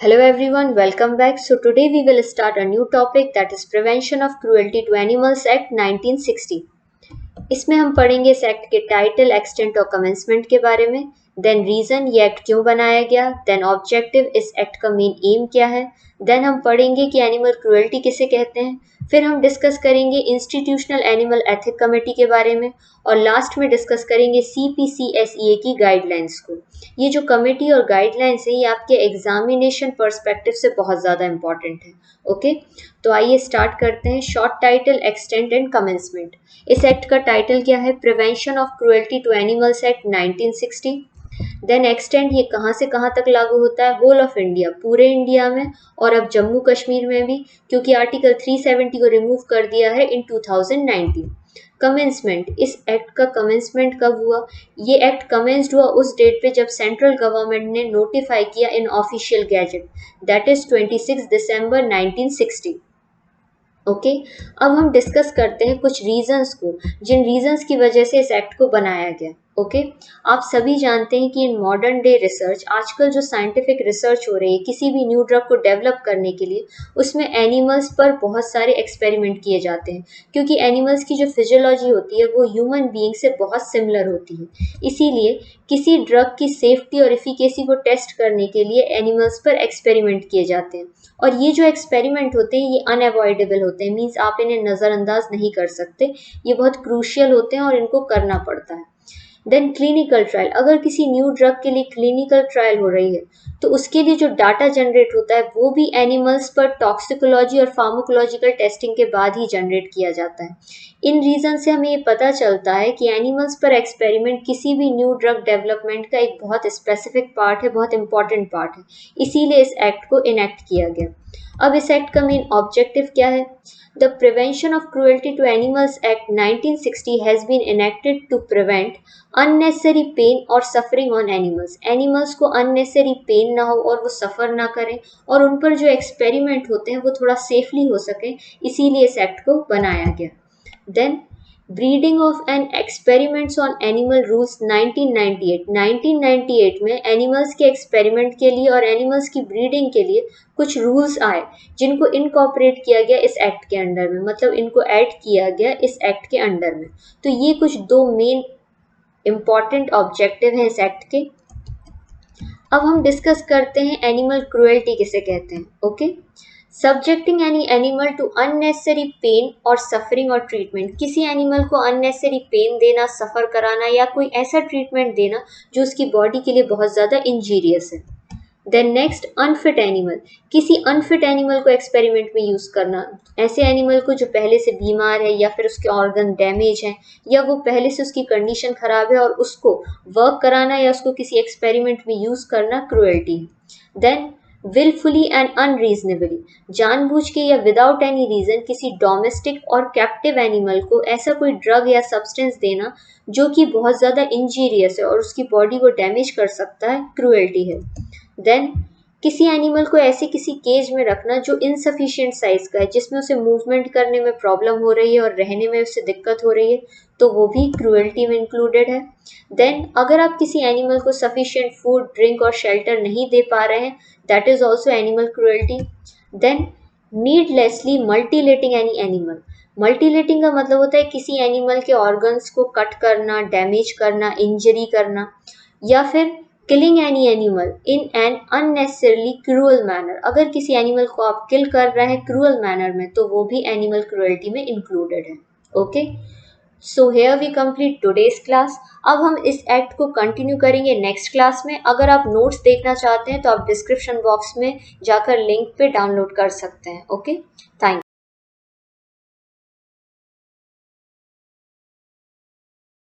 Hello everyone, welcome back. So today we will start a new topic that is Prevention of Cruelty to Animals Act 1960. इसमें हम पढ़ेंगे इस act के title, extent और commencement के बारे में, देन रीजन ये एक्ट क्यों बनाया गया, देन ऑब्जेक्टिव इस एक्ट का मेन एम क्या है, देन हम पढ़ेंगे कि एनिमल क्रुएल्टी किसे कहते हैं, फिर हम डिस्कस करेंगे इंस्टीट्यूशनल एनिमल एथिक कमेटी के बारे में और लास्ट में डिस्कस करेंगे CPCSEA की गाइडलाइंस को। ये जो कमेटी और गाइडलाइंस है ये आपके एग्जामिनेशन पर्सपेक्टिव से बहुत ज़्यादा इंपॉर्टेंट है। ओके, तो आइए स्टार्ट करते हैं। Short title, extent and commencement. इस एक्ट का टाइटल क्या है? Prevention of cruelty to animals act 1960। Then extent, ये कहाँ से कहाँ तक लागू होता है? होल ऑफ इंडिया, पूरे इंडिया में, और अब जम्मू कश्मीर में भी, क्योंकि आर्टिकल 370 को रिमूव कर दिया है इन 2019। कमेंसमेंट, इस एक्ट का कमेंसमेंट कब हुआ? ये एक्ट कमेंस्ड हुआ उस डेट पे जब सेंट्रल गवर्नमेंट ने नोटिफाई किया इन official gazette, that is 26 December 1960। Okay, अब हम डिस्कस करते हैं कुछ रीजंस को, जिन रीजंस की वजह से इस एक्ट को बनाया गया। ओके, आप सभी जानते हैं कि इन मॉडर्न डे रिसर्च, आजकल जो साइंटिफिक रिसर्च हो रही है किसी भी न्यू ड्रग को डेवलप करने के लिए, उसमें एनिमल्स पर बहुत सारे एक्सपेरिमेंट किए जाते हैं, क्योंकि एनिमल्स की जो फिजियोलॉजी होती है वो ह्यूमन बीइंग से बहुत सिमिलर होती है। इसीलिए किसी ड्रग की सेफ्टी और एफिकेसी को टेस्ट करने के लिए एनिमल्स पर एक्सपेरिमेंट किए जाते हैं, और ये जो एक्सपेरिमेंट होते हैं ये अनअवॉइडेबल होते हैं, मीन्स आप इन्हें नज़रअंदाज नहीं कर सकते, ये बहुत क्रूशियल होते हैं और इनको करना पड़ता है। देन क्लिनिकल ट्रायल, अगर किसी न्यू ड्रग के लिए क्लिनिकल ट्रायल हो रही है तो उसके लिए जो डाटा जनरेट होता है वो भी एनिमल्स पर टॉक्सिकोलॉजी और फार्माकोलॉजिकल टेस्टिंग के बाद ही जनरेट किया जाता है। इन रीज़न से हमें ये पता चलता है कि एनिमल्स पर एक्सपेरिमेंट किसी भी न्यू ड्रग डेवलपमेंट का एक बहुत स्पेसिफिक पार्ट है, बहुत इंपॉर्टेंट पार्ट है, इसीलिए इस एक्ट को इनेक्ट किया गया। अब इस एक्ट का मेन ऑब्जेक्टिव क्या है? The Prevention of Cruelty to Animals Act 1960 has been enacted to prevent unnecessary pain or suffering on animals. Animals को unnecessary pain ना हो और वो सफ़र ना करें, और उन पर जो एक्सपेरिमेंट होते हैं वो थोड़ा सेफली हो सके, इसीलिए इस एक्ट को बनाया गया। Then breeding of and experiments on animal rules 1998 में एनिमल्स के एक्सपेरिमेंट के लिए और एनिमल्स की ब्रीडिंग के लिए कुछ रूल्स आए, जिनको इनकॉर्पोरेट किया गया इस एक्ट के अंडर में, मतलब इनको ऐड किया गया इस एक्ट के अंडर में। तो ये कुछ दो मेन इम्पॉर्टेंट ऑब्जेक्टिव हैं इस एक्ट के। अब हम डिस्कस करते हैं एनिमल क्रुएल्टी किसे कहते हैं। Okay, subjecting any animal to unnecessary pain और सफरिंग और ट्रीटमेंट, किसी एनिमल को अननेसेसरी पेन देना, सफ़र कराना या कोई ऐसा ट्रीटमेंट देना जो उसकी बॉडी के लिए बहुत ज़्यादा इंजीरियस है। देन नेक्स्ट, अनफिट एनिमल, किसी अनफिट एनिमल को एक्सपेरिमेंट में यूज़ करना, ऐसे एनिमल को जो पहले से बीमार है या फिर उसके ऑर्गन डैमेज हैं या वो पहले से उसकी कंडीशन ख़राब है और उसको वर्क कराना या उसको किसी एक्सपेरिमेंट में यूज़ करना क्रुएल्टी है। देन विलफुली एंड अनरीजनेबली, जानबूझ के या विदाउट एनी रीज़न किसी डोमेस्टिक और कैप्टिव एनिमल को ऐसा कोई ड्रग या सब्सटेंस देना जो कि बहुत ज़्यादा इंजीरियस है और उसकी बॉडी को डैमेज कर सकता है, क्रुएल्टी है। देन किसी एनिमल को ऐसे किसी केज में रखना जो इनसफिशिएंट साइज का है, जिसमें उसे मूवमेंट करने में प्रॉब्लम हो रही है और रहने में उससे दिक्कत हो रही है, तो वो भी क्रुएल्टी में इंक्लूडेड है। देन अगर आप किसी एनिमल को सफिशिएंट फूड, ड्रिंक और शेल्टर नहीं दे पा रहे हैं, that is also animal cruelty. Then needlessly mutilating any animal, mutilating का मतलब होता है किसी एनिमल के ऑर्गन्स को कट करना, डैमेज करना, इंजरी करना, या फिर killing any animal in an unnecessarily cruel manner, अगर किसी एनिमल को आप किल कर रहे हैं क्रूअल मैनर में तो वो भी एनिमल क्रुएल्टी में इंक्लूडेड है। Okay, so here we complete today's class. अब हम इस एक्ट को कंटिन्यू करेंगे नेक्स्ट क्लास में। अगर आप नोट्स देखना चाहते हैं तो आप डिस्क्रिप्शन बॉक्स में जाकर लिंक पे डाउनलोड कर सकते हैं। Okay, thank you.